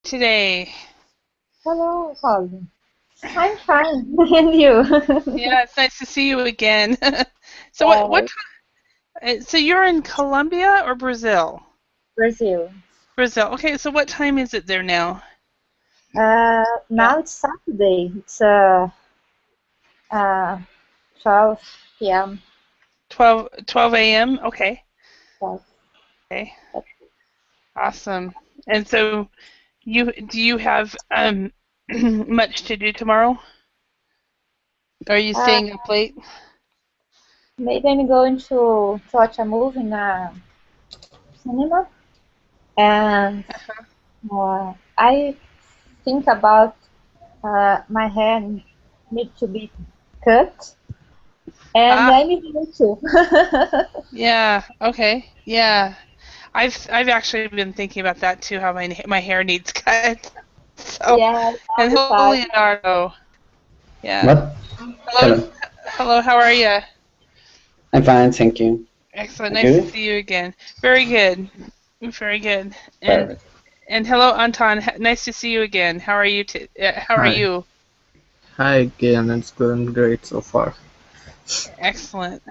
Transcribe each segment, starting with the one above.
today? Hello, Holly. I'm fine. And you? Yeah, it's nice to see you again. So Yes, so you're in Colombia or Brazil? Brazil. Brazil. Okay, so what time is it there now? Uh, Now it's Saturday. It's uh 12 p.m. 12 a.m. Okay. Yes. Okay. Awesome. And so do you have much to do tomorrow? Are you Uh, staying up late? Maybe I'm going to watch a movie in a cinema, and I think about my hair need to be cut, and Ah, I'm here too. yeah. Okay. Yeah. I've actually been thinking about that too, how my hair needs cut. So, Yeah, all and the hello, time. Leonardo. Yeah. What? Hello. Hello. Hello. How are you? I'm fine, thank you. Excellent. And Nice to you? see you again. Very good. Very good. And Perfect. hello, Anton. Nice to see you again. How are you? How are Hi. you? Hi again, it's going great so far. Excellent.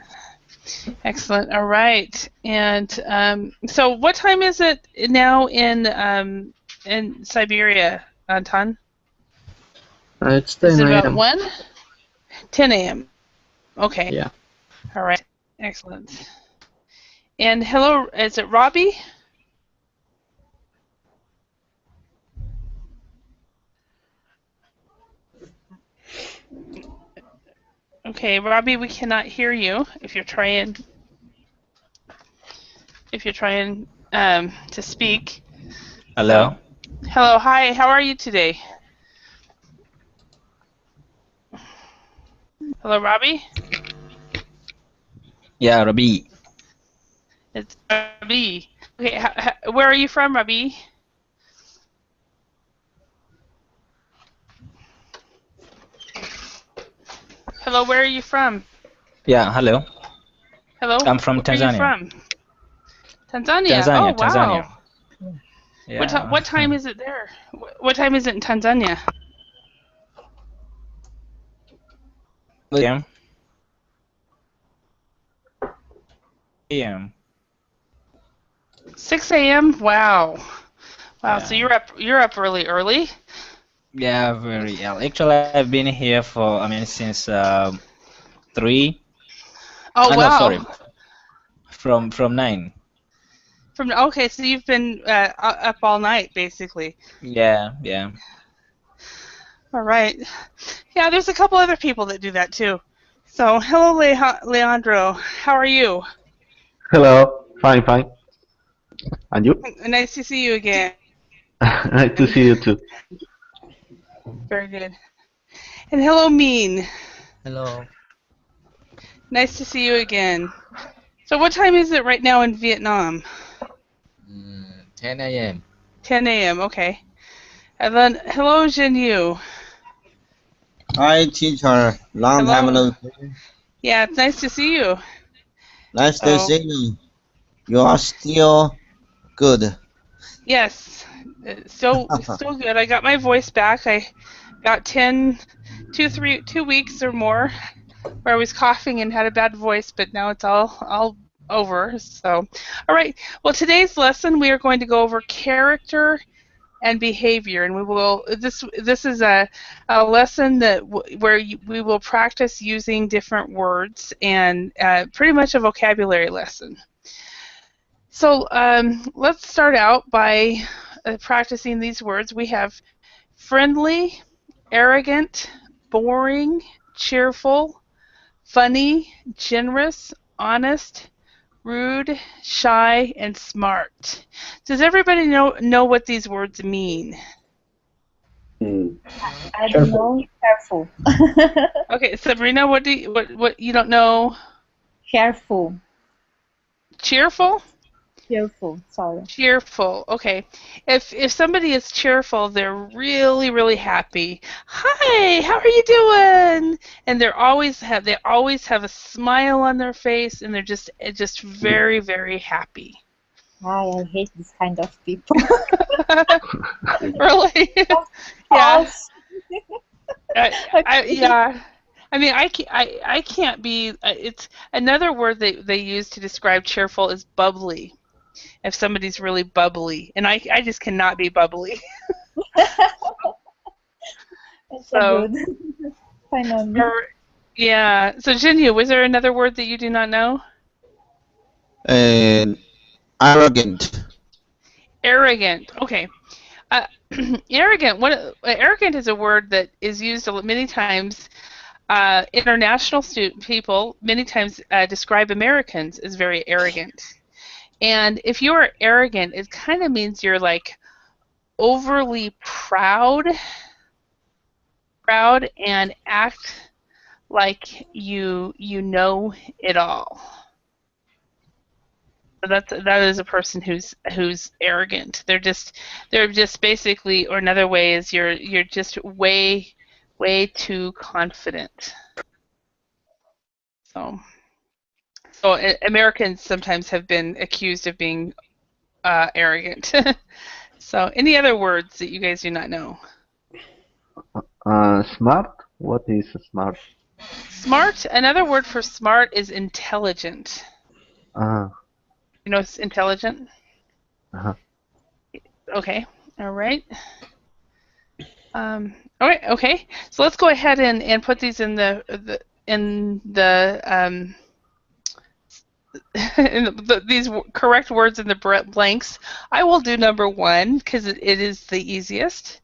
Excellent. All right. And so, what time is it now in Siberia, Anton? It's Is 10 it about a.m. 1? 10 a.m. Okay. Yeah. All right. Excellent. And hello, is it Robbie? Okay, Robbie, we cannot hear you if you're trying to speak. So, Hello. hello, hi, how are you today? Hello, Robbie. Yeah, Rabi. It's Robbie. Okay, where are you from, Robbie? Hello, where are you from? Yeah, hello. Hello, I'm from where are you Tanzania. from? Tanzania. Oh, Tanzania, wow. Tanzania. Yeah. What time is it there? What time is it in Tanzania? PM. PM. 6 a.m. Wow. Wow. So Yeah. you're up really early. Yeah, very ill. Actually, I've been here for, since three. Oh, No, sorry, wow. from 9. Okay, so you've been up all night basically. Yeah, yeah. All right. Yeah, there's a couple other people that do that too. So, hello, Leandro. How are you? Hello, fine, fine. And you? Nice to see you again. Nice to see you too. Very good. And hello, Mean. Hello, Nice to see you again. So, what time is it right now in Vietnam? 10 a.m. 10 a.m. Okay. And then, hello, Jinyu. Hi, teacher. Long time Hello. no see. Yeah, it's nice to see you. Nice to So, see you. You are still good. yes, still good. I got my voice back. I got 2 weeks or more where I was coughing and had a bad voice, but now it's all over. So, all right. Well, today's lesson we are going to go over character and behavior, and we will. This is a lesson where we will practice using different words and pretty much a vocabulary lesson. So let's start out by practicing these words. We have friendly, arrogant, boring, cheerful, funny, generous, honest, rude, shy, and smart. Does everybody know what these words mean? Mm. I don't Cheerful. know. Careful. Okay, Sabrina, what you don't know? Careful. Cheerful? Cheerful. Sorry. Cheerful. Okay. If somebody is cheerful, they're really, really happy. Hi, how are you doing? And they always have a smile on their face and they're just very, very happy. I hate this kind of people. Really? Yeah. False. Yeah. I mean, I can't be. It's another word they use to describe cheerful is bubbly. If somebody's really bubbly, and I just cannot be bubbly. It's a So, good. Finally. yeah. So, Jinyu, was there another word that you do not know? And arrogant. Arrogant. Okay. Uh, arrogant. Arrogant is a word that is used many times. International people many times describe Americans as very arrogant. And if you are arrogant, it kind of means you're like overly proud and act like you know it all. So that is a person who's arrogant. They're just basically, or another way is you're just way too confident. So Americans sometimes have been accused of being arrogant. So any other words that you guys do not know? Smart? What is smart? Smart. Another word for smart is intelligent. Uh, You know, it's intelligent. uh Okay. All right. All right. Okay. So let's go ahead and put these in the these correct words in the blanks. I will do number 1 because it is the easiest.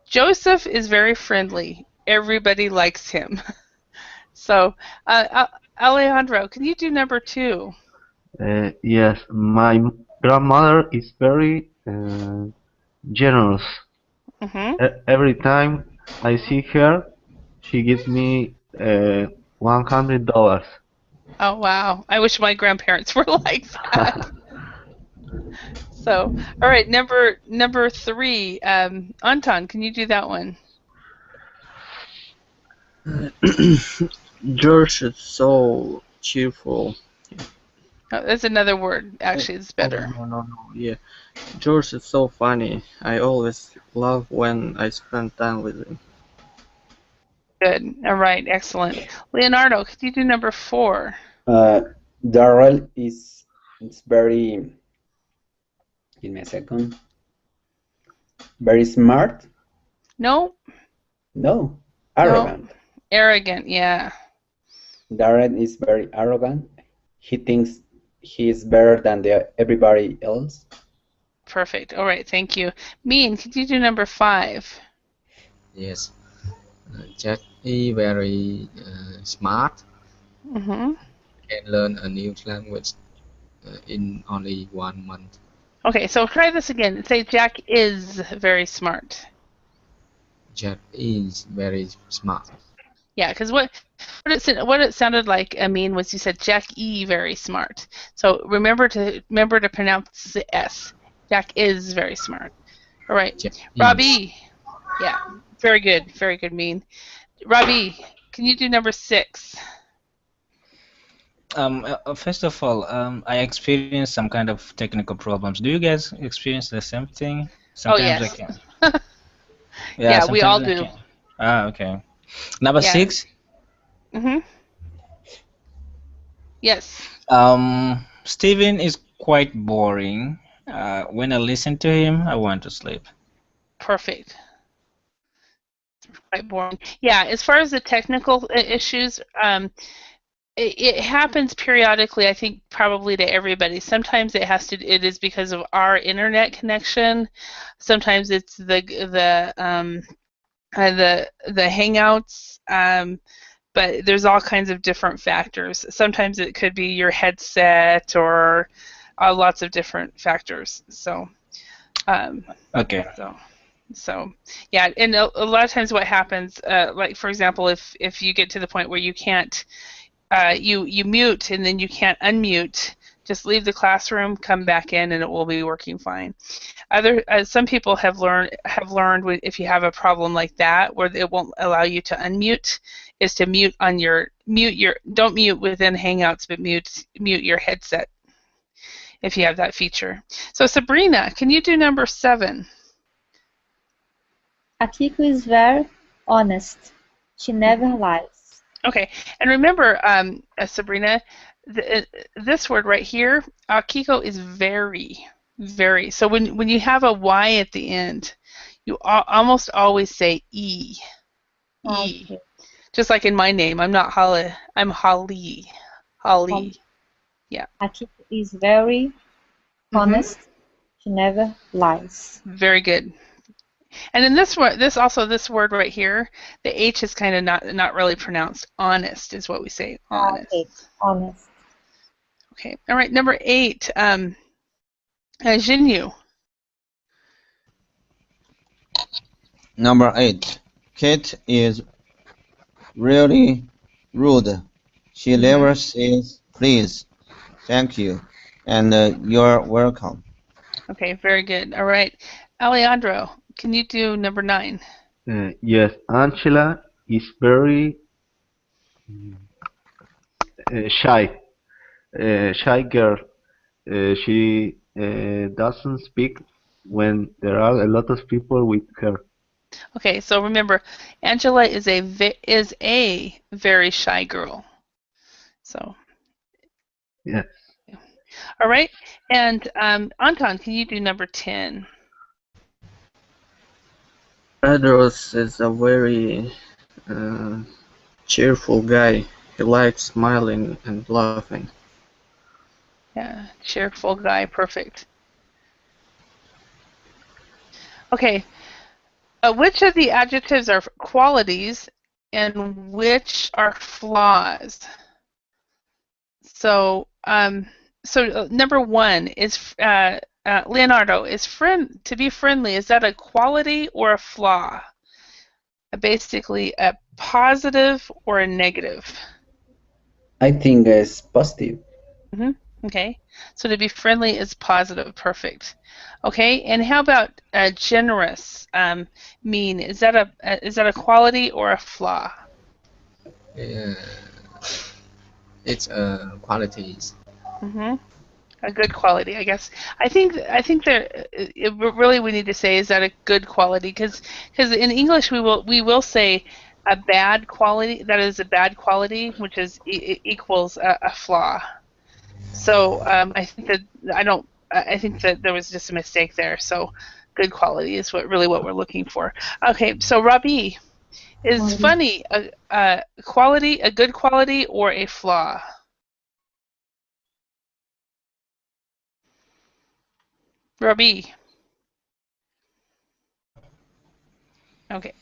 Joseph is very friendly. Everybody likes him. So, Alejandro, can you do number 2? Yes, my grandmother is very generous. Mm-hmm. Every time I see her, she gives me $100. Oh, wow. I wish my grandparents were like that. So, all right, number 3, Anton, can you do that one? George is so cheerful. Oh, that's another word. Actually, it's Oh, better. no. Yeah. George is so funny. I always love when I spend time with him. Good. All right, excellent. Leonardo, could you do number 4? Darrell is it's very. Give me a second. Very smart. No, No, no. arrogant. Arrogant, yeah. Darren is very arrogant. He thinks he's better than everybody else. Perfect. All right, thank you. Mean, could you do number 5? Yes, Jack is very smart. Mm-hmm. Can learn a new language in only 1 month. Okay, so try this again. Say Jack is very smart. Jack is very smart. Yeah, because what it sounded like, Amin, was you said Jack E very smart. So remember to pronounce the S. Jack is very smart. All right, Jack Robbie. Yeah, very good, Mean. Robbie, can you do number 6? First of all, I experienced some kind of technical problems. Do you guys experience the same thing? Oh Sometimes I yes. can. Yeah, we all Sometimes I do. can. Okay. Number Yeah. 6. Mhm. Yes. Steven is quite boring. When I listen to him, I want to sleep. Perfect. Quite boring. Yeah, as far as the technical issues, it happens periodically. I think probably to everybody. Sometimes it is because of our internet connection. Sometimes it's the Hangouts. But there's all kinds of different factors. Sometimes it could be your headset or lots of different factors. So, Okay. so yeah, and a lot of times what happens, like for example, if you get to the point where you can't, you mute and then you can't unmute, just leave the classroom, come back in, and it will be working fine. Some people have learned if you have a problem like that where it won't allow you to unmute, is to don't mute within Hangouts, but mute your headset. if you have that feature. So Sabrina, can you do number 7? Akiko is very honest. She never lies. Okay, and remember, Sabrina, this word right here, Akiko is very, very. So when you have a Y at the end, you almost always say E. E. Okay. Just like in my name, I'm not Holly, I'm Holly. Holly. Yeah. Akiko is very honest. She never lies. Very good. And in this word, this word right here, the H is kind of not really pronounced. Honest is what we say. Honest. Okay. Honest. Okay. All right. Number 8. Jinyu. Number 8. Kate is really rude. She never says please, thank you, and you're welcome. Okay. Very good. All right. Alejandro, can you do number 9? Yes, Angela is very shy. Shy girl. She doesn't speak when there are a lot of people with her. Okay. So remember, Angela is a very shy girl. So. Yes. All right. And Anton, can you do number 10? Pedros is a very cheerful guy. He likes smiling and laughing. Yeah, cheerful guy, perfect. Okay, which of the adjectives are qualities and which are flaws? So, number 1 is Leonardo, is to be friendly, is that a quality or a flaw? Basically, a positive or a negative? I think it's positive. Okay, so to be friendly is positive, perfect. Okay, and how about generous? Mean, is that a quality or a flaw? Yeah, it's qualities. A good quality, I guess. I think that really we need to say, is that a good quality? Because in English we will say a bad quality, that is a bad quality, which is equals a flaw. So I think that there was just a mistake there. So good quality is what we're looking for. Okay, so Robbie, is funny a quality, a good quality, or a flaw? Robbie. Okay.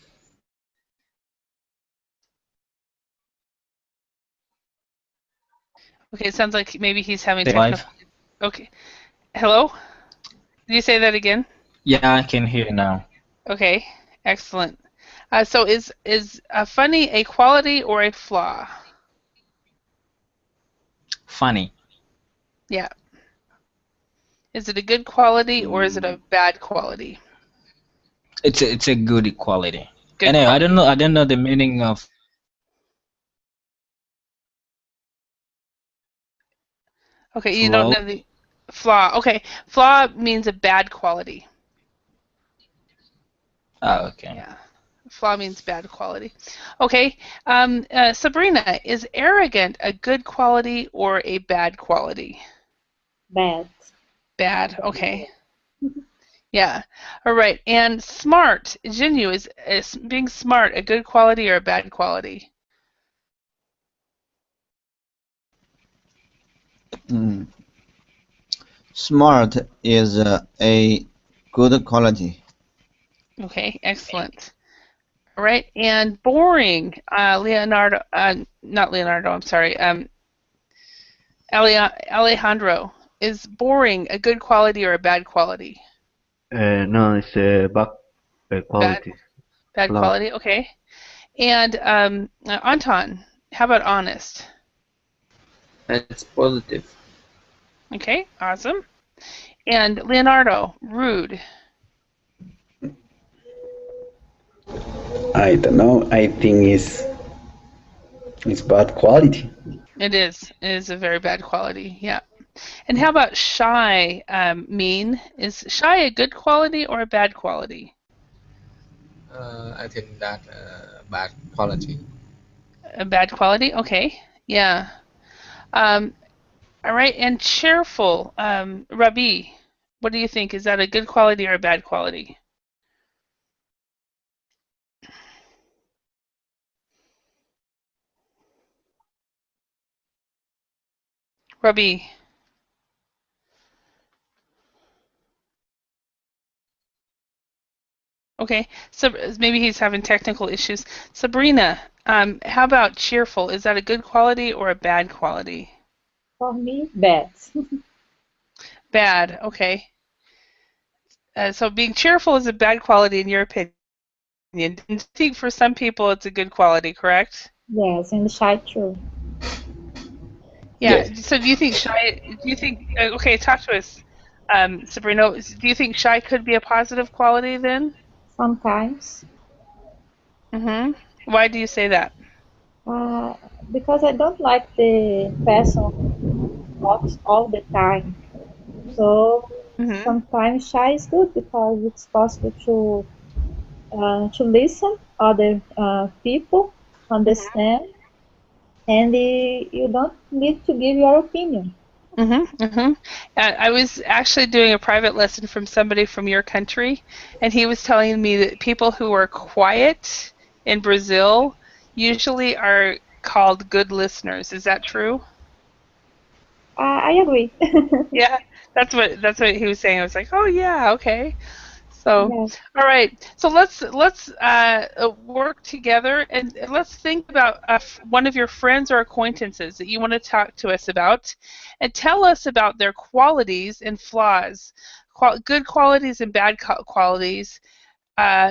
Okay, it sounds like maybe he's having technical. Live. Okay. Hello? Did you say that again? Yeah, I can hear now. Okay, excellent. So is funny a quality or a flaw? Funny. Yeah. Is it a good quality or is it a bad quality? It's a good quality. Good Anyway, quality. I don't know the meaning of Okay, you don't flow. know the flaw. Okay, flaw means a bad quality. Oh, okay. Yeah. Flaw means bad quality. Okay, Sabrina, is arrogant a good quality or a bad quality? Bad. Bad. Okay. Yeah. All right. And smart, Jinyu, is being smart a good quality or a bad quality? Smart is a good quality. Okay, excellent. All right. And boring, Leonardo, not Leonardo, I'm sorry. Alejandro, is boring a good quality or a bad quality? No, it's a bad Bad. quality. Bad Flaw. quality. Okay. And Anton, how about honest? It's positive. Okay, awesome. And Leonardo, rude. I don't know. I think it's bad quality. It is. It is a very bad quality. Yeah. And how about shy? Mean, is shy a good quality or a bad quality? I think that bad quality. A bad quality. Okay. Yeah. Um, all right. And cheerful. Rabi, what do you think? Is that a good quality or a bad quality? Rabi. Okay, so maybe he's having technical issues. Sabrina, how about cheerful? Is that a good quality or a bad quality? For me, bad. Bad, okay. So being cheerful is a bad quality in your opinion. And I think for some people it's a good quality, correct? Yes, and shy too. Yeah, Yes. so do you think, okay, talk to us, Sabrina, do you think shy could be a positive quality then? Sometimes. Mm-hmm. Why do you say that? Uh, because I don't like the person who talks all the time. So Mm-hmm. sometimes shy is good because it's possible to listen other people, understand, and you don't need to give your opinion. Mm-hmm, mm-hmm. I was actually doing a private lesson from somebody from your country, and he was telling me that people who are quiet in Brazil usually are called good listeners. Is that true? I agree. Yeah, that's what he was saying. I was like, oh yeah, okay. So, Yes. all right. So let's work together and let's think about one of your friends or acquaintances that you want to talk to us about, and tell us about their qualities and flaws, good qualities and bad qualities,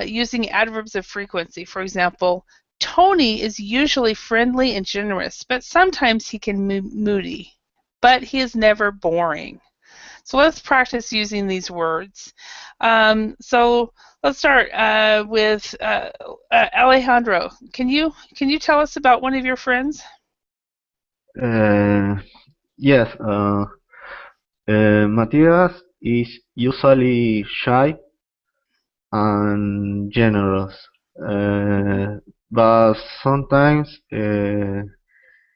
using adverbs of frequency. For example, Tony is usually friendly and generous, but sometimes he can be moody. But he is never boring. So let's practice using these words. So let's start with Alejandro. Can you tell us about one of your friends? Uh, yes, Matthias is usually shy and generous, but sometimes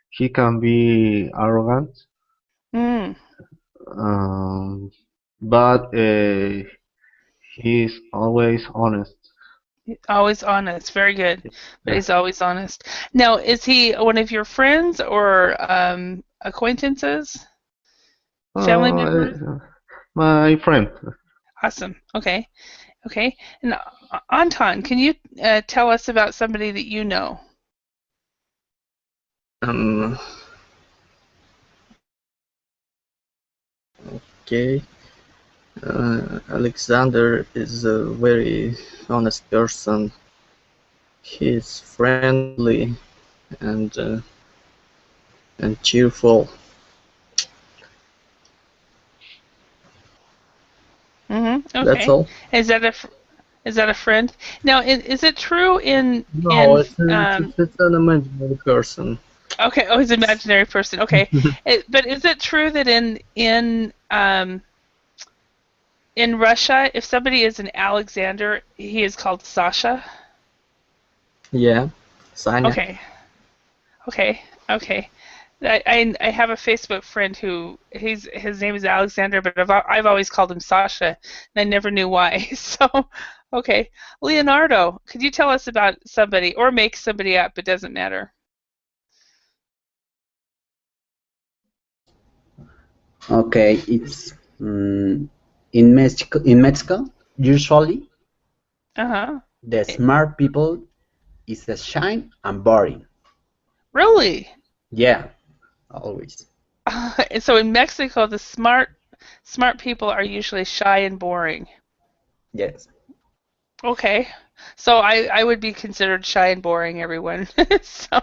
he can be arrogant, Mm, um, but he's always honest. always honest. Very good. But Yeah. he's always honest. Now, is he one of your friends or acquaintances? Family members? My friend. Awesome. Okay. Okay. And Anton, can you tell us about somebody that you know? Um, okay. Alexander is a very honest person. He's friendly and uh, and cheerful. Mm-hmm. That's Okay. all. Is that a is that a friend? Now, is it true No, in it's an imaginary person. okay? Oh, he's an imaginary person. Okay, but is it true that in Russia, if somebody is an Alexander, he is called Sasha? Yeah, Sanya. Okay, okay, okay. I have a Facebook friend who his name is Alexander, but I've always called him Sasha, and I never knew why. So, okay, Leonardo, could you tell us about somebody or make somebody up? It doesn't matter. Okay, it's in Mexico. In Mexico, usually Uh the huh. smart people is a shine and boring. Really? Yeah, always. So in Mexico, the smart people are usually shy and boring. Yes. Okay. So I would be considered shy and boring, everyone. So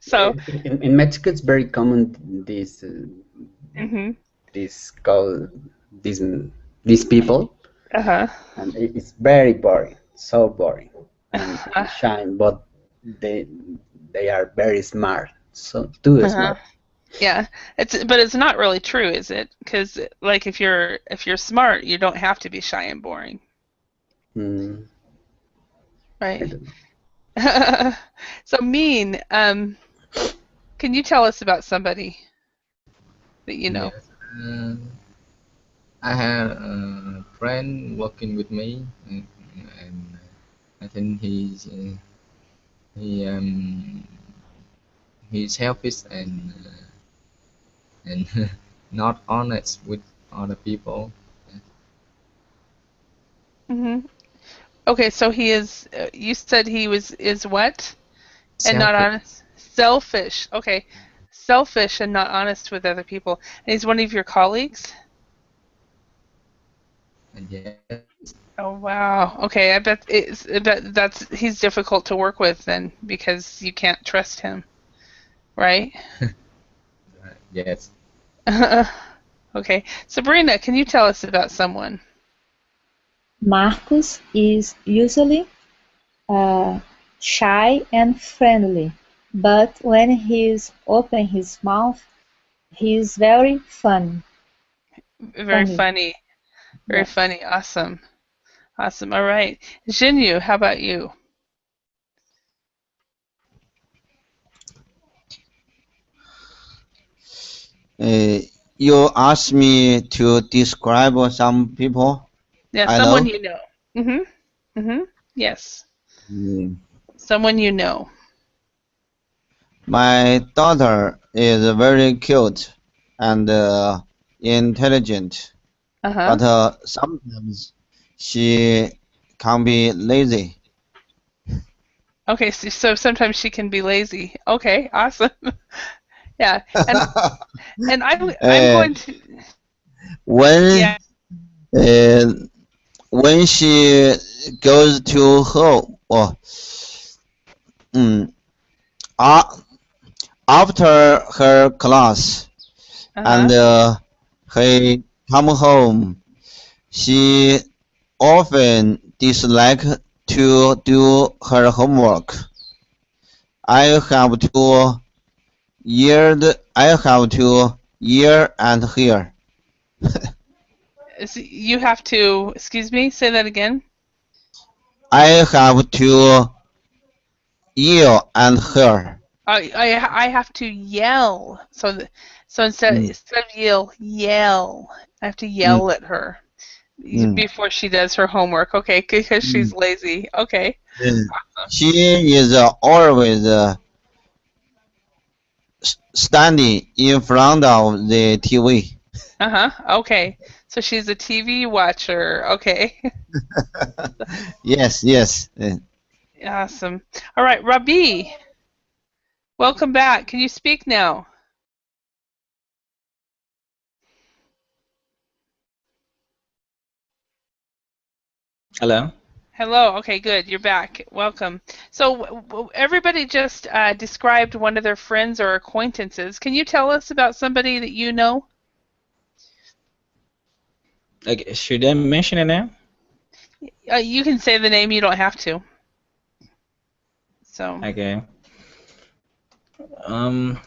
so In Mexico, it's very common mhm. this call these these people, Uh-huh. and it's very boring, so boring, Uh-huh. and shine, but they they are very smart, so too Uh-huh. smart. Yeah, but it's not really true, is it? Because like if you're smart, you don't have to be shy and boring, Mm, I right? don't know. So mean. Can you tell us about somebody that you know? Yes. I had a friend working with me, and I think he he's selfish and not honest with other people. Hmm. Okay, so he is. You said he is what? And not Selfish, honest. Selfish. Okay, selfish and not honest with other people. And he's one of your colleagues. and yes, Oh wow. Okay, I bet that's he's difficult to work with then because you can't trust him, right? yes. Okay. Sabrina, can you tell us about someone? Marcus is usually uh, shy and friendly, but when he's open his mouth, he's very funny. Very Funny, funny. Very yes. funny. Awesome. Awesome. All right. Jinyu, how about you? Uh, you asked me to describe some people Yeah, I someone know. you know. Mhm. Mhm. Yes. Mm. Someone you know. My daughter is very cute and intelligent, Uh-huh. but sometimes she can be lazy. Okay, so sometimes she can be lazy. Okay, awesome. Yeah. And I'm Uh, going to when yeah. uh, when she goes to home, mm, a- after her class and Uh-huh. he come home, she often dislike to do her homework. I have to I have to hear and hear. You have to, excuse me, say that again. I have to yell and hear. I have to yell. So Mm, instead of yell. I have to mm, yell at her mm, before she does her homework. Okay, because she's mm. lazy. Okay. Mm. She is always standing in front of the TV. Uh-huh. Okay. So she's a TV watcher. Okay. Yes, yes. Awesome. All right, Rabi, welcome back. Can you speak now? Hello. Hello. Okay, good. You're back. Welcome. So everybody just described one of their friends or acquaintances. Can you tell us about somebody that you know? Okay, should I mention it now? You can say the name. You don't have to. So Okay. Um.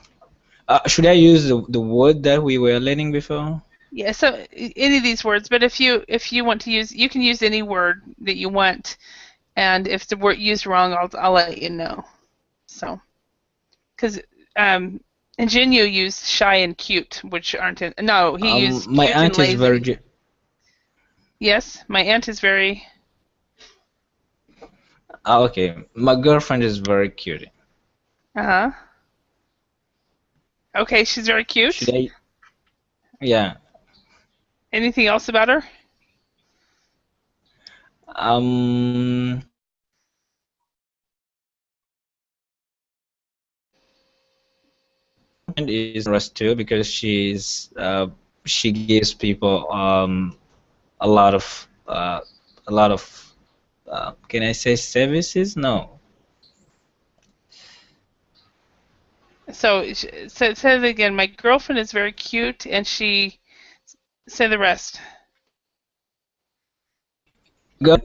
Should I use the word that we were learning before? yeah. So any of these words, but if you want to use, you can use any word that you want. And if the word used wrong, I'll let you know. So because um, Ingenio used shy and cute, which aren't in. No, he used My cute and aunt is very. lazy. Yes, my aunt is very. Okay. My girlfriend is very cute. Uh huh. Okay, she's very Should cute. I? Yeah. Anything else about her? Um. And is generous too because she gives people a lot of a lot of can I say services? No. So say it again. My girlfriend is very cute, and she say the rest. Girl,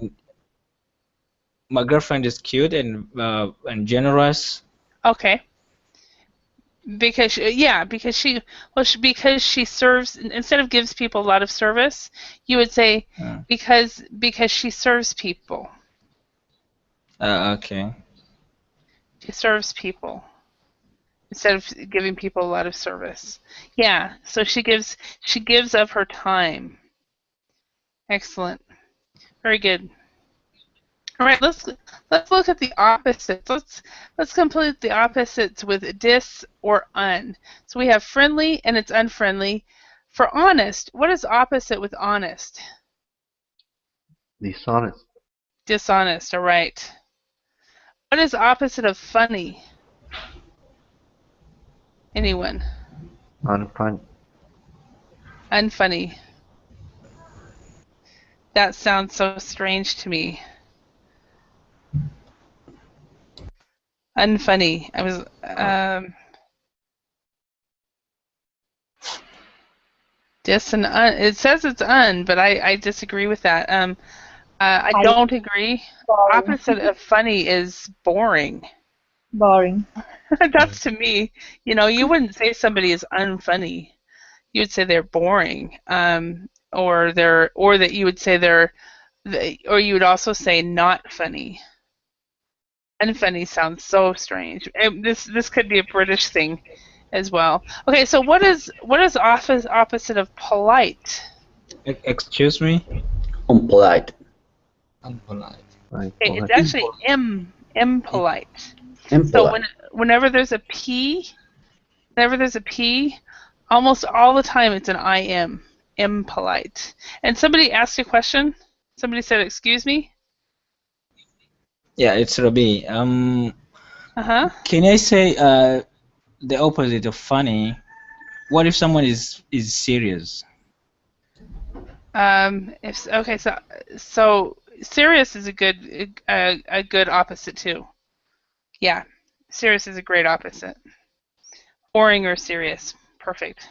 my girlfriend is cute and generous. Okay. Because because she serves, instead of gives people a lot of service, you would say because she serves people. Okay. She serves people instead of giving people a lot of service. Yeah, so she gives of her time. Excellent. Very good. All right, let's look at the opposites. Let's complete the opposites with dis or un. So we have friendly and it's unfriendly. For honest, what is opposite with honest? Dishonest. Dishonest. All right. What is opposite of funny? Anyone? Unfunny. Unfunny. That sounds so strange to me. Unfunny. I was dis and un. It says it's un, but I disagree with that. I I don't agree. boring. Opposite of funny is boring. Boring. That's to me. You wouldn't say somebody is unfunny. You would say they're boring. Or that you would say or you would also say not funny. Unfunny sounds so strange. This could be a British thing as well. Okay, so what is opposite of polite? Excuse me? Unpolite. Unpolite. Okay, it's actually impolite. So Impolite. whenever there's a P, almost all the time it's an IM, impolite. And somebody asked a question. Somebody said, "Excuse me." Yeah, it's Robbie. Can I say the opposite of funny? What if someone is serious? So serious is a good opposite too. Yeah, serious is a great opposite. Boring or serious, perfect.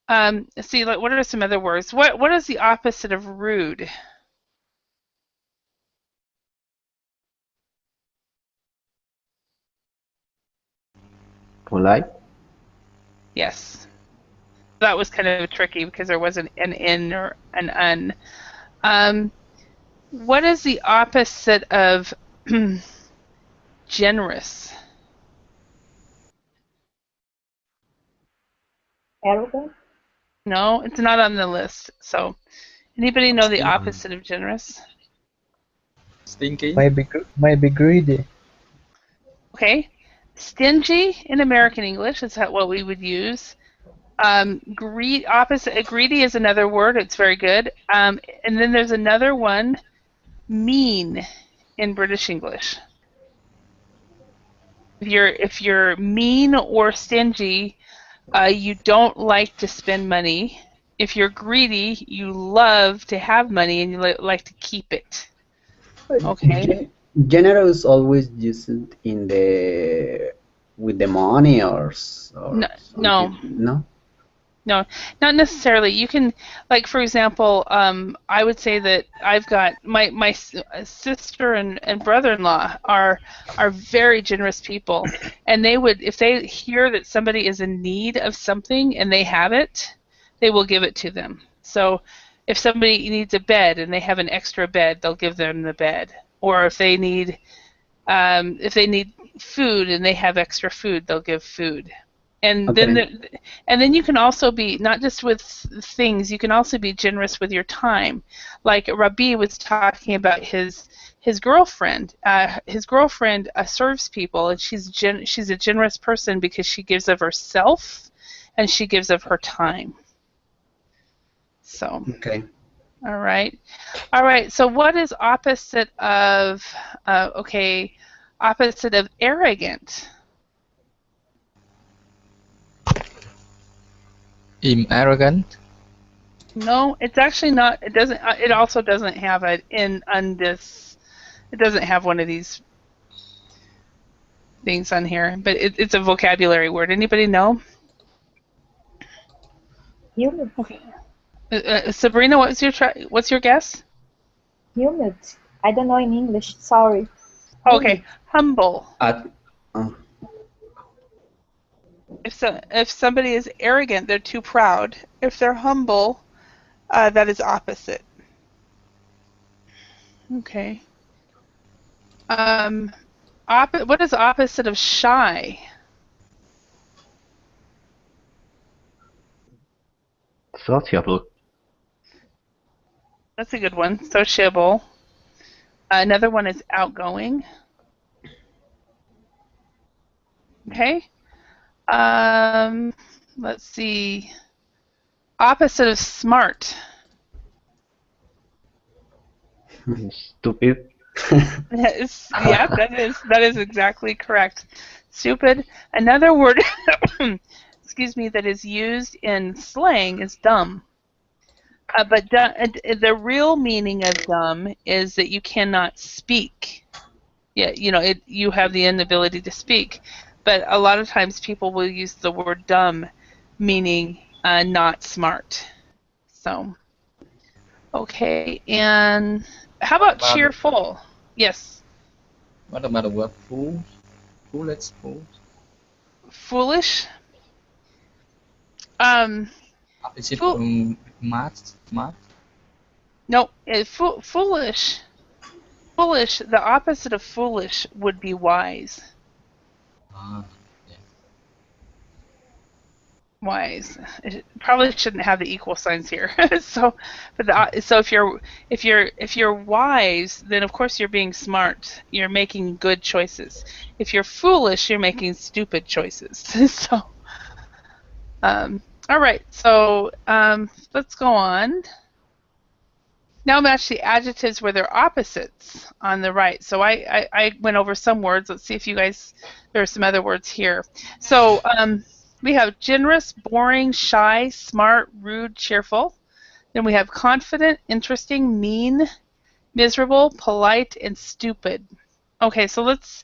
Let's see, what are some other words? What is the opposite of rude? Polite. Yes, that was kind of tricky because there wasn't an in or an un. What is the opposite of generous? Arrogant. No, it's not on the list. So, anybody know the Stingy. opposite of generous? Stinky. Maybe greedy. Okay, stingy in American English is what we would use. Greedy is another word. It's very good. And then there's another one, mean, in British English. If you're mean or stingy, you don't like to spend money. If you're greedy, you love to have money and you like to keep it. Okay. Generous always used in with the money or No, something. No. No, not necessarily. You can, like, for example, I would say that I've got my sister and brother-in-law are very generous people, and they would, if they hear that somebody is in need of something and they have it, they will give it to them. So, if somebody needs a bed and they have an extra bed, they'll give them the bed. Or if they need food and they have extra food, they'll give food. And Okay. then you can also be, not just with things, you can also be generous with your time. Like Rabi was talking about his girlfriend. His girlfriend serves people, and she's a generous person because she gives of herself and she gives of her time. So, Okay. all right. So what is opposite of opposite of arrogant? Arrogant. No, it's actually not. It doesn't. It also doesn't have it in undis. It doesn't have one of these things on here, but it's a vocabulary word. Anybody know? Humid. Okay. Sabrina, what's your guess? Humid. I don't know in English. Sorry. Okay, Humid. humble. At, uh, If somebody is arrogant, they're too proud. If they're humble, that is opposite. Okay. What is opposite of shy? Sociable. That's a good one. Sociable. Another one is outgoing. Okay. Let's see. Opposite of smart. Stupid. Yeah, that is exactly correct. Stupid. Another word, excuse me, that is used in slang is dumb. But the real meaning of dumb is that you cannot speak. Yeah, you have the inability to speak. But a lot of times people will use the word dumb, meaning not smart. So, okay, and how What about about the, cheerful? Yes, what about the word fool? Foolish, fool. foolish. Um, Is it fool. smart? Smart? No, foolish. Foolish. The opposite of foolish would be wise. Ah, yeah. Wise. It probably shouldn't have the equal signs here. So, so if you're wise, then of course you're being smart. You're making good choices. If you're foolish, you're making stupid choices. So, all right. So let's go on. Now match the adjectives where they're opposites on the right. So I went over some words. Let's see if you guys, there are some other words here. So we have generous, boring, shy, smart, rude, cheerful. Then we have confident, interesting, mean, miserable, polite, and stupid. Okay, so let's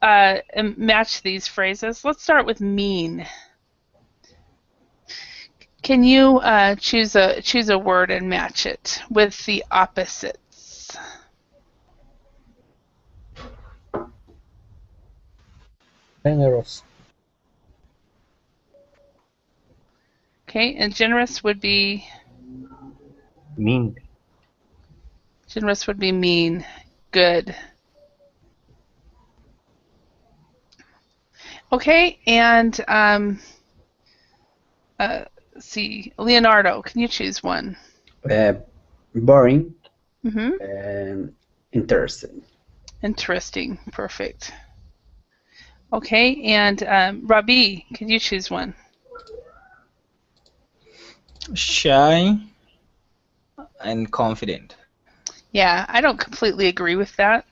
match these phrases. Let's start with mean. Can you choose a word and match it with the opposites? Generous. Okay, and Mean. generous would be mean. Good. Okay, and let's see, Leonardo, can you choose one? Uh, Boring Mm-hmm. and interesting. Interesting. Perfect. Okay, and Rabi, can you choose one? Shy and confident. Yeah, I don't completely agree with that.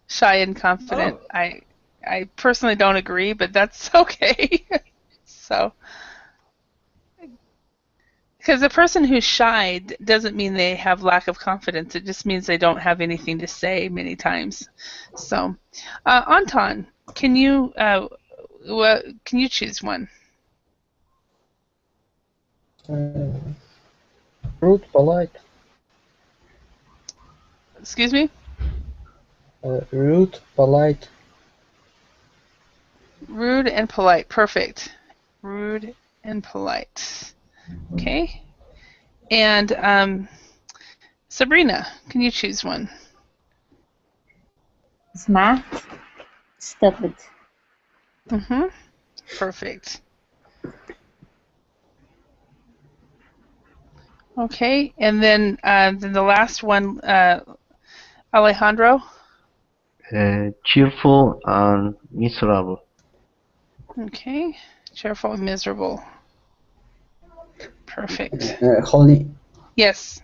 Shy and confident. Oh, I personally don't agree, but that's okay. So, because the person who's shy doesn't mean they have lack of confidence. It just means they don't have anything to say many times. So, Anton, can you choose one? Rude, polite. Excuse me? Rude, polite. Rude and polite. Perfect. Rude and polite. Okay. And Sabrina, can you choose one? Smart, stupid. Mm-hmm. Perfect. Okay. And then the last one, Alejandro. Cheerful and miserable. Okay. Cheerful and miserable. Perfect. Holly, Yes.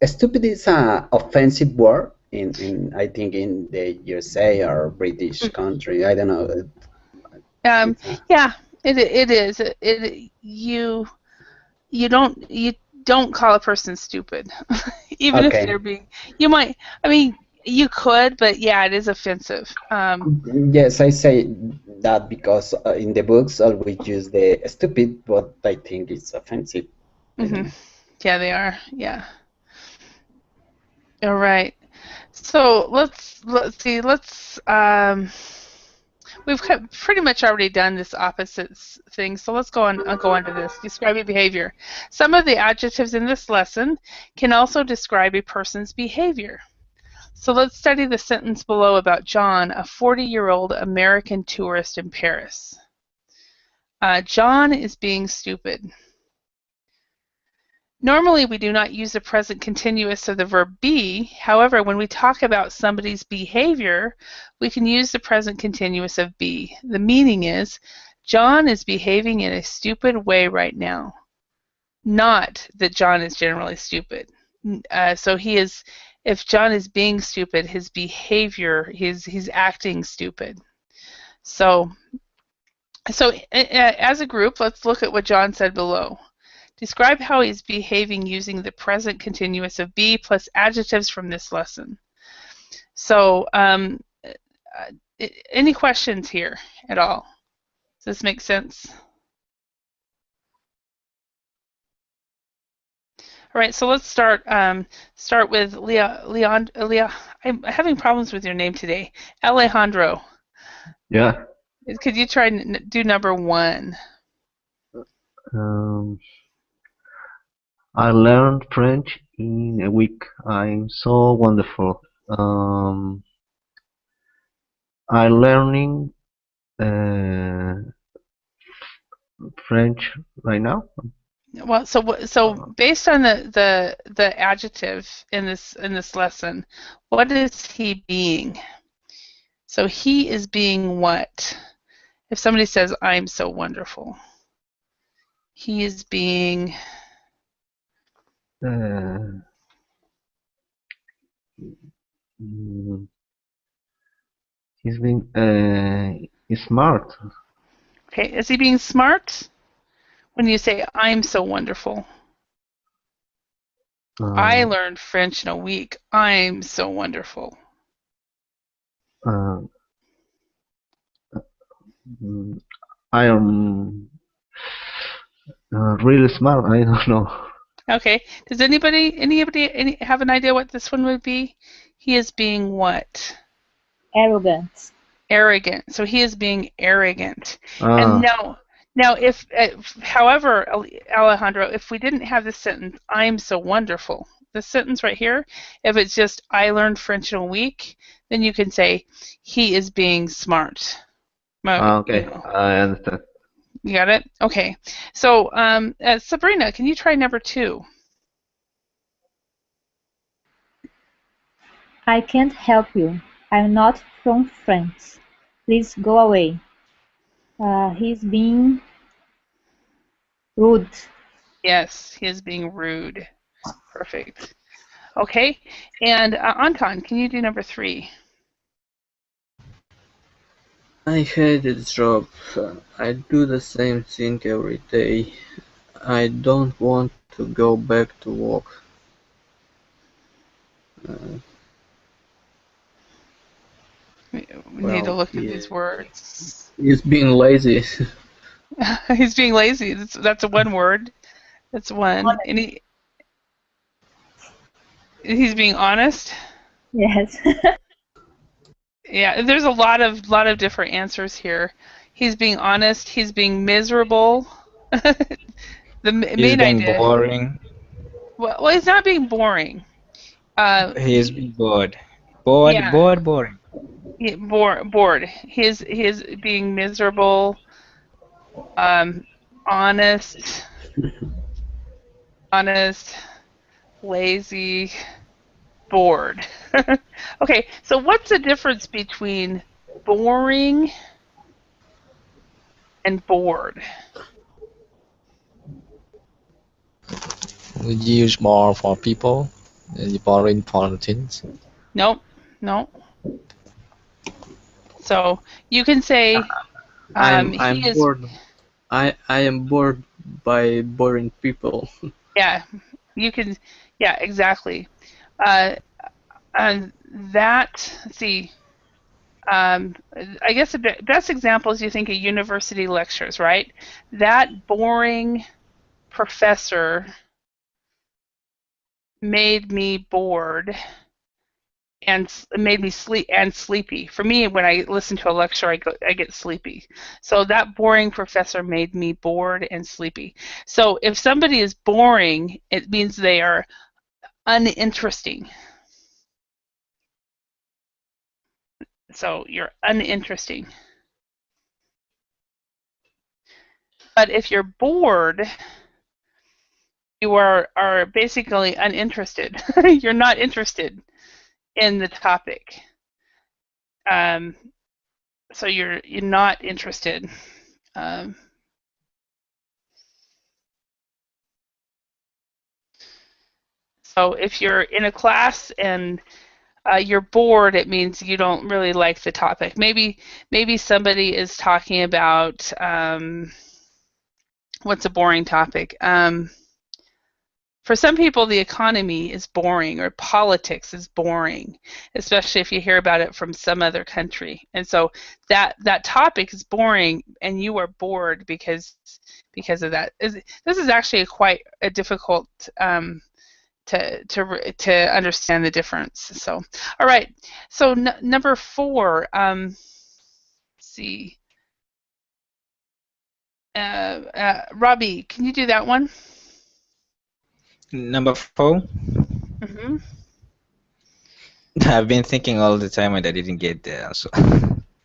stupid is an offensive word in I think in the USA or British country. I don't know. Um, It's a, yeah, it is. You don't call a person stupid, even if okay. they're being. You might. I mean, you could, but yeah, it is offensive. Yes, I say that because in the books always use the stupid, but I think it's offensive. I don't Hmm. know. Yeah, they are. Yeah. All right. So let's see. We we've pretty much already done this opposite thing, so let's go on. I'll go on to this. Describing behavior. Some of the adjectives in this lesson can also describe a person's behavior. So let's study the sentence below about John, a 40-year-old American tourist in Paris. John is being stupid. Normally, we do not use the present continuous of the verb be. However, when we talk about somebody's behavior, we can use the present continuous of be. The meaning is, John is behaving in a stupid way right now. Not that John is generally stupid. So he is, if John is being stupid, his behavior, he's acting stupid. So as a group, let's look at what John said below. Describe how he's behaving using the present continuous of be plus adjectives from this lesson. So, any questions here at all? Does this make sense? All right, so let's start with Leon. I'm having problems with your name today. Alejandro. Yeah. Could you try and do number 1? I learned French in a week. I'm so wonderful. I learning French right now. Well, so based on the adjective in this lesson, what is he being? So he is being what? If somebody says, "I'm so wonderful," he is being. He's being he's smart. Okay, is he being smart? When you say, "I'm so wonderful," I learned French in a week. I'm so wonderful. I am really smart. I don't know. Okay. Does anybody have an idea what this one would be? He is being what? Arrogant. Arrogant. So he is being arrogant. And now if however, Alejandro, if we didn't have this sentence, I'm so wonderful, the sentence right here, if it's just I learned French in a week, then you can say he is being smart. Okay, you know. I understand. You got it? Okay. So Sabrina, can you try number 2? I can't help you. I'm not from France. Please go away. He's being rude. Yes, he is being rude. Perfect. Okay. And Anton, can you do number 3? I hate this job. I do the same thing every day. I don't want to go back to work. We need to look at these words. He's being lazy. He's being lazy. That's one word. That's one. And he's being honest. Yes. Yeah, there's a lot of different answers here. He's being honest. He's being miserable. The He's main being idea. boring. Well, he's not being boring. He's being bored. Bored, Yeah. boring. Bored. He's being miserable. Honest, lazy, bored. Okay, so what's the difference between boring and bored? We use more for people, boring for things. Nope. So you can say I'm he is. bored. I am bored by boring people. Yeah, you can. Yeah, exactly. And that. Let's see. I guess the best example is you think of university lectures, right? That boring professor made me bored. and it made me sleepy. For me, when I listen to a lecture, I get sleepy. So that boring professor made me bored and sleepy. So if somebody is boring, it means they are uninteresting. So you're uninteresting. But if you're bored, you are basically uninterested. You're not interested in the topic. So you're not interested. Um, so if you're in a class and you're bored, it means you don't really like the topic. Maybe somebody is talking about what's a boring topic. For some people, the economy is boring or politics is boring, especially if you hear about it from some other country. And so that topic is boring, and you are bored because of that. This is actually quite a difficult to understand the difference. So, all right. So number 4. Let's see. Robbie, can you do that one? Number 4. Mm-hmm. I've been thinking all the time and I didn't get the answer.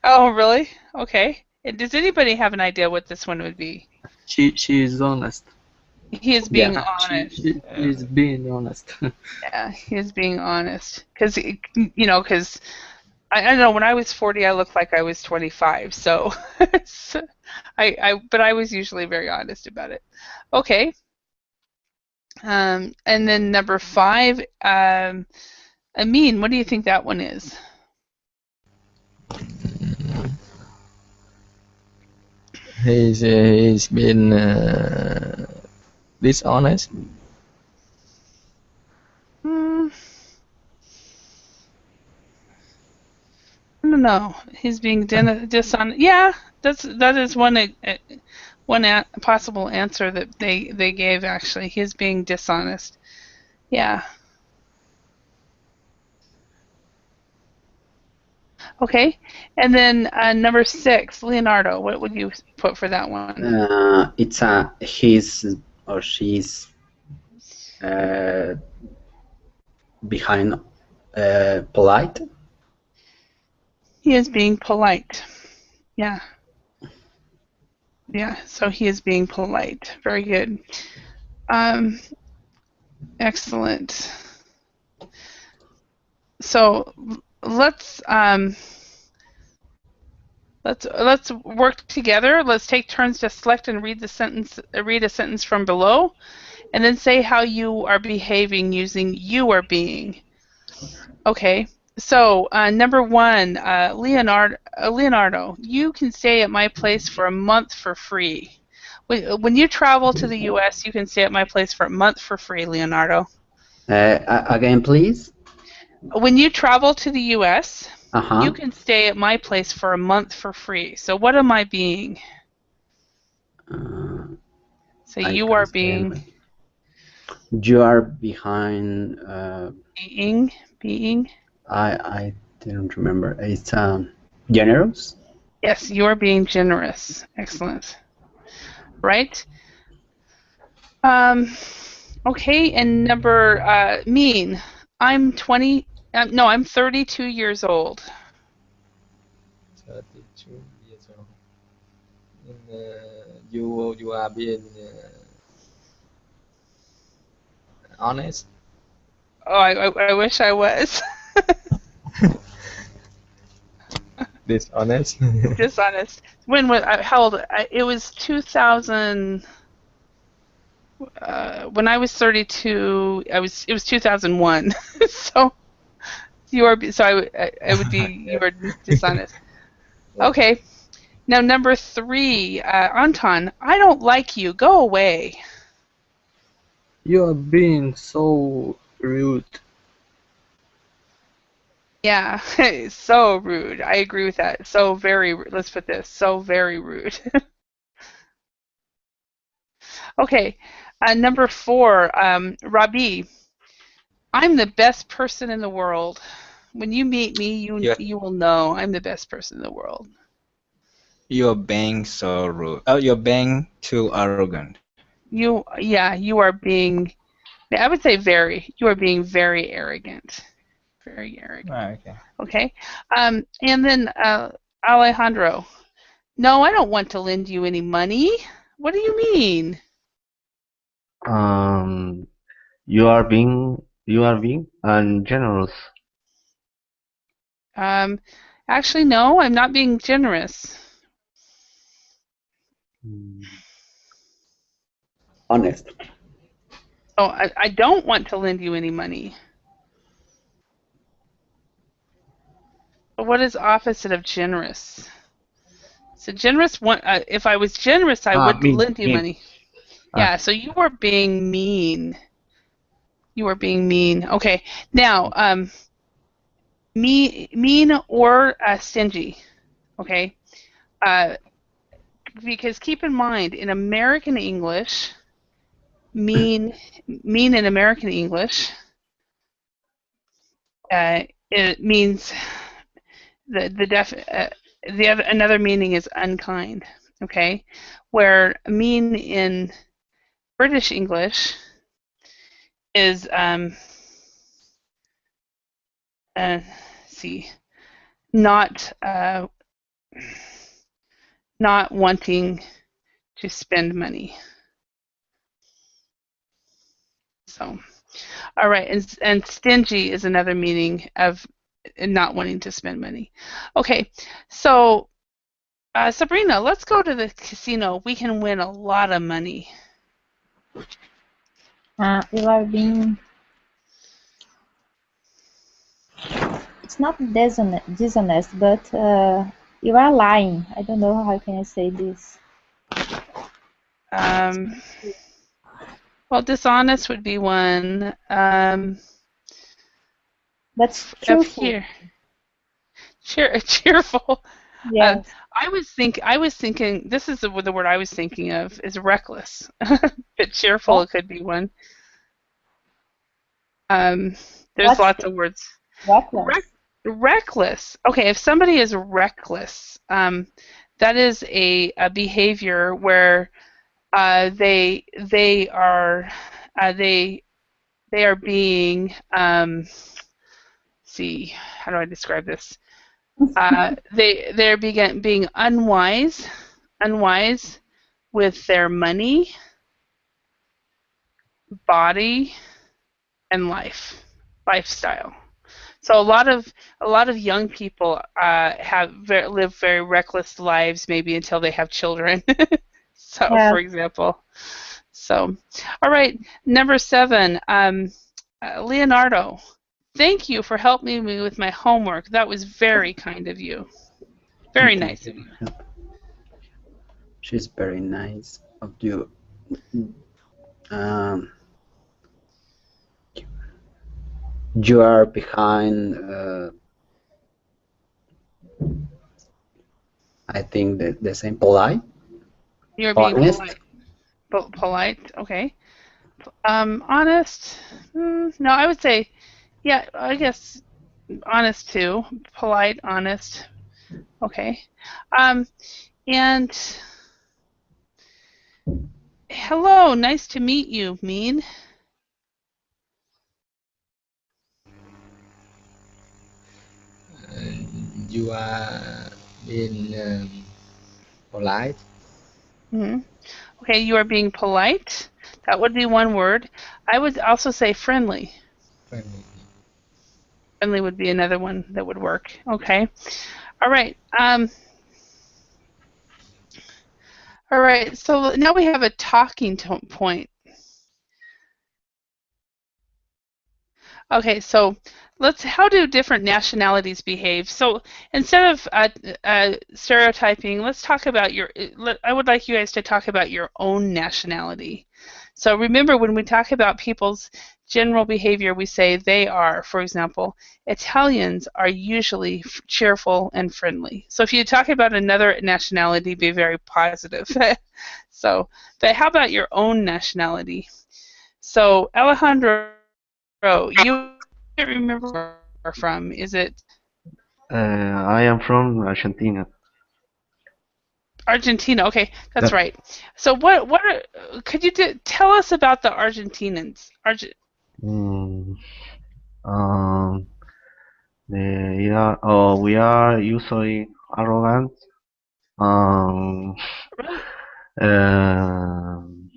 Oh, really? Okay. Does anybody have an idea what this one would be? She is honest. He is Yeah. being honest. She is being honest. Yeah, he is being honest. Because, because I don't know, when I was 40, I looked like I was 25. So, but I was usually very honest about it. Okay. And then number 5, Amin, what do you think that one is? He's been dishonest. Hmm, I don't know. He's being dishonest. Yeah, that is one possible answer that they gave. Actually, he's being dishonest. Yeah. Okay. And then number 6, Leonardo. What would you put for that one? It's his or she's behind polite. He is being polite. Yeah. Yeah. So he is being polite. Very good. Excellent. So let's work together. Let's take turns to select and read a sentence from below, and then say how you are behaving using you are being. Okay. So number 1, Leonardo, you can stay at my place for a month for free. When you travel to the U.S., you can stay at my place for a month for free, Leonardo. Again, please. When you travel to the U.S., Uh-huh. you can stay at my place for a month for free. So what am I being? So I you can are stay being. away. You are behind. Being. I didn't remember. It's generous. Yes, you are being generous. Excellent. Right. Okay, and number mean. I'm 20. No, I'm 32 years old. 32 years old. And, you are being honest. Oh, I wish I was. Dishonest. Dishonest. How old? It was 2000. When I was 32, it was 2001. So you are. So I would be. You are dishonest. Okay. Now number 3, Anton. I don't like you. Go away. You are being so rude. Yeah, so rude. I agree with that. So very. Let's put this. So very rude. Okay. Number 4, Rabi. I'm the best person in the world. When you meet me, you will know I'm the best person in the world. You're being so rude. Oh, you're being too arrogant. You are being. I would say you are being very arrogant. Very arrogant. Ah, okay. Okay. And then Alejandro. No, I don't want to lend you any money. What do you mean? Um, you are being ungenerous. Actually, no, I'm not being generous. Honest. Oh, I don't want to lend you any money. But what is opposite of generous? So generous. If I was generous, I would lend you Mean. money. Yeah. So you are being mean. You are being mean. Okay. Now, mean or stingy. Okay. Because keep in mind, in American English, mean in American English, it means another meaning is unkind. Okay, where mean in British English is see, not not wanting to spend money. So, all right, and stingy is another meaning of not wanting to spend money. Okay, so Sabrina, let's go to the casino. We can win a lot of money. You are being. It's not dishonest, but you are lying. I don't know how can I say this. Well, dishonest would be one. That's Up cheerful. here, cheerful. Yes. I was thinking. This is the word I was thinking of is reckless, but cheerful What? it could be one. There's What's lots of words. reckless? Reckless. Okay, if somebody is reckless, that is a behavior where they are they are being see, how do I describe this? They're being unwise with their money, body, and lifestyle. So a lot of young people live very reckless lives, maybe until they have children. So, Yes. for example, so all right, number 7, Leonardo. Thank you for helping me with my homework. That was very kind of you. Very Thank nice of you. you. She's very nice of you. Um, you are behind. I think the same polite, You're being honest. polite. Okay. Honest. No, I would say, yeah. I guess honest too. Polite, honest. Okay. And hello, nice to meet you, Mean. You are being polite, hmm Okay, you are being polite. That would be one word. I would also say friendly. friendly. Friendly would be another one that would work. Okay. All right. All right. So now we have a talking point. Okay, so how do different nationalities behave? So instead of stereotyping, let's talk about I would like you guys to talk about your own nationality. So remember, when we talk about people's general behavior, we say they are, for example, Italians are usually cheerful and friendly. So if you talk about another nationality, be very positive. So, but how about your own nationality? So Alejandro, you can't remember. are from? Is it I am from Argentina. Argentina? Okay, that's Yeah. right. So could you tell us about the Argentinians? Mm, um, we are usually arrogant. Um, Really? um,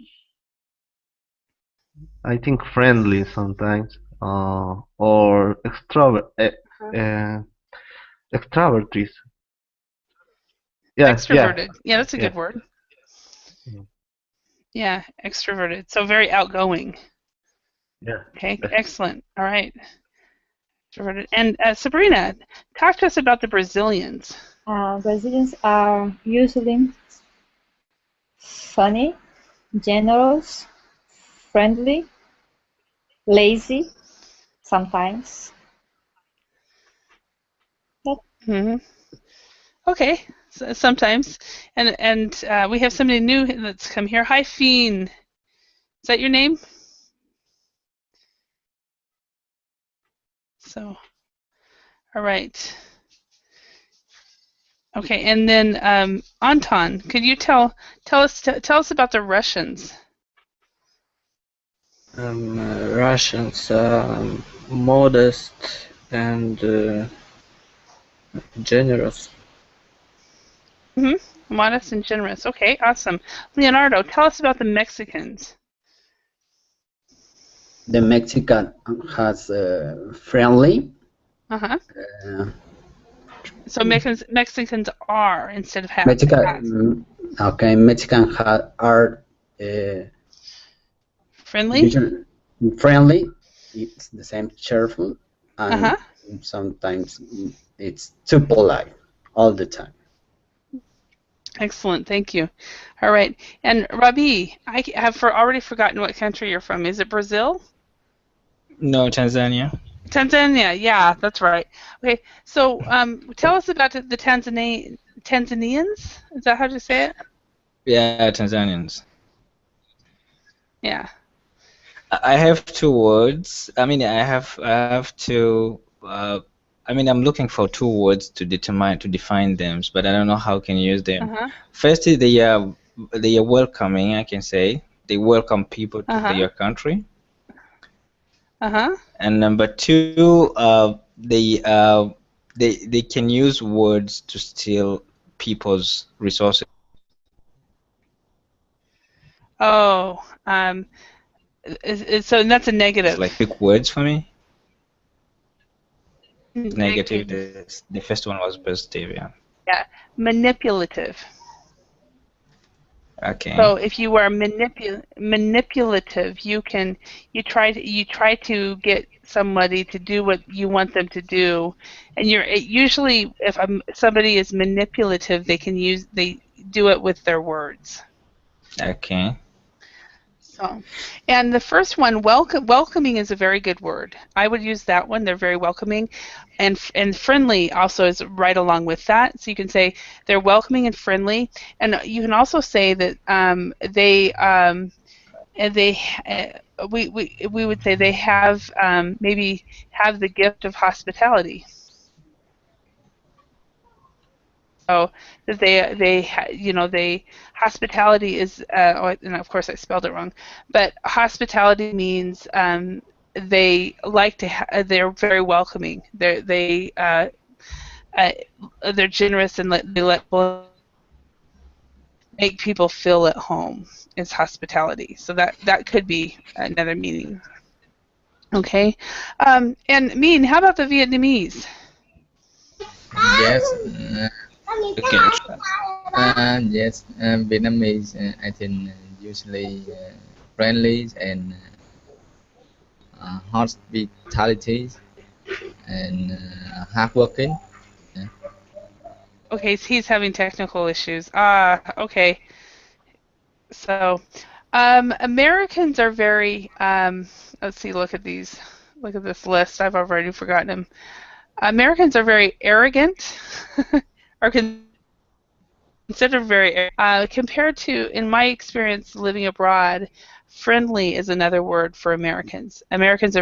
I think friendly sometimes, or uh, extroverted. Yeah, yeah, Extroverted. Yeah, that's a yeah. good word. Yeah, extroverted. So very outgoing. Yeah. Okay, Yes. excellent. All right. Extroverted. And Sabrina, talk to us about the Brazilians. Brazilians are usually funny, generous, friendly, lazy sometimes. But Hmm. Okay, so sometimes. And we have somebody new that's come here. Hi, Fiend. Is that your name? So, all right. Okay, and then Anton, could you tell us about the Russians? Russians modest and generous. Hmm. Modest and generous. Okay, awesome. Leonardo, tell us about the Mexicans. The Mexican has friendly. Uh-huh. Uh, So Mexicans are instead of have. Mexican, okay, Mexican are Friendly? usually friendly. It's the same cheerful, Uh-huh. and sometimes it's too polite all the time. Excellent, thank you. All right. And Rabi, I have already forgotten what country you're from. Is it Brazil? No, Tanzania. Tanzania, yeah, that's right. Okay, so tell us about the Tanzanians. Is that how to say it? Yeah, Tanzanians. Yeah. I have two words. I have two. I'm looking for two words to define them, but I don't know how can use them. Uh-huh. First is they are welcoming. I can say they welcome people to Uh-huh. their country. Uh-huh. And number two, they can use words to steal people's resources. Oh, so that's a It's negative. like big words for me. Negative. Negative. The first one was positive. Yeah. Yeah, manipulative. Okay. So if you are manipulative, you try to get somebody to do what you want them to do, and usually if somebody is manipulative, they do it with their words. Okay. So, and the first one, welcoming is a very good word. I would use that one. They're very welcoming, and friendly also is right along with that. So you can say they're welcoming and friendly, and you can also say that they we would say they have maybe have the gift of hospitality. So that they hospitality is and of course I spelled it wrong, but hospitality means they're very welcoming. Uh, they're generous and they let make people feel at home is hospitality. So that could be another meaning. Okay, and Mean, how about the Vietnamese? Yes, Okay. yes. Vietnamese, I think, usually friendly and hospitality and hardworking. Yeah. Okay, so he's having technical issues. Ah, okay. So, Americans are very, let's see, look at these. Look at this list. I've already forgotten them. Americans are very arrogant, are considered very, compared to, in my experience living abroad, friendly is another word for Americans. Americans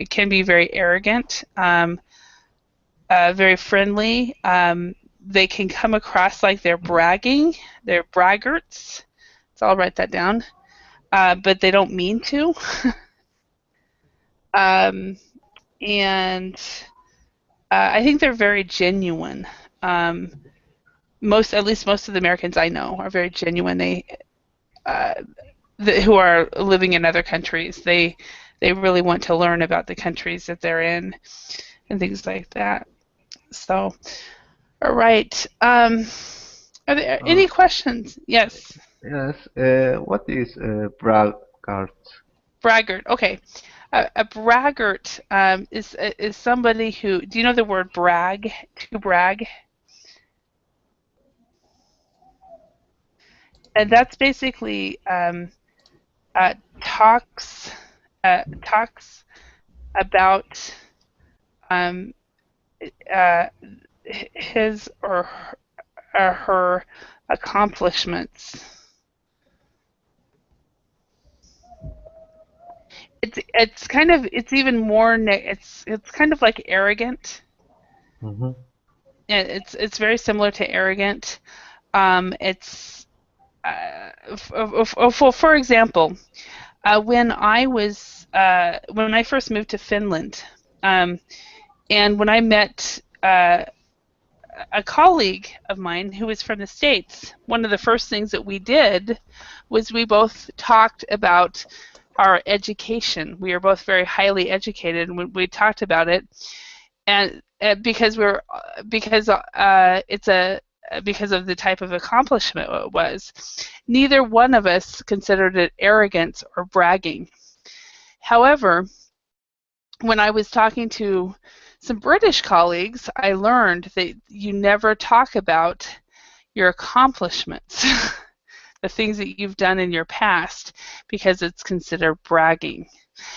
can be very arrogant. very friendly. They can come across like they're bragging. They're braggarts. So I'll write that down. But they don't mean to. And I think they're very genuine. At least most of the Americans I know are very genuine. Who are living in other countries. They really want to learn about the countries that they're in and things like that. So, all right. Are there any questions? Yes. Yes. What is braggart? Braggart. Okay. A braggart is somebody who. Do you know the word brag? To brag. And that's basically talks about um, uh, his or her accomplishments. It's even more it's kind of like arrogant. Mm-hmm. It's very similar to arrogant. It's for example, when I first moved to Finland, and when I met a colleague of mine who was from the States, one of the first things that we did was we both talked about our education. We are both very highly educated, and we talked about it, and because because of the type of accomplishment it was. Neither one of us considered it arrogance or bragging. However, when I was talking to some British colleagues, I learned that you never talk about your accomplishments, the things that you've done in your past, because it's considered bragging.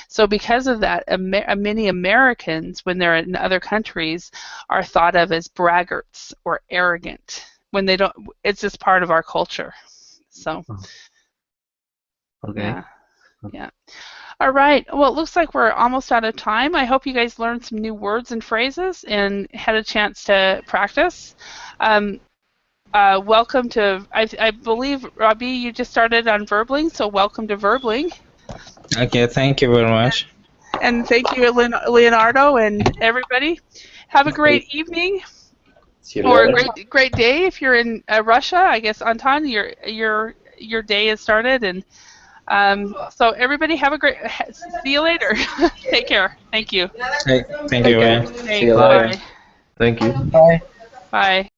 So because of that, many Americans, when they're in other countries, are thought of as braggarts or arrogant when they don't. It's just part of our culture. So, Okay. yeah. All right. Well, it looks like we're almost out of time. I hope you guys learned some new words and phrases and had a chance to practice. Welcome to, I believe, Robbie, you just started on Verbling, so welcome to Verbling. Okay, thank you very much. And thank you, Leonardo, and everybody. Have a great evening See you or a later. great day if you're in Russia. I guess, Anton, your day has started, and so everybody have a great. See you later. Take care. Thank you. Hey, thank Take you, care. man. See you Thanks. Bye. later. Bye. Thank you. Bye. Bye.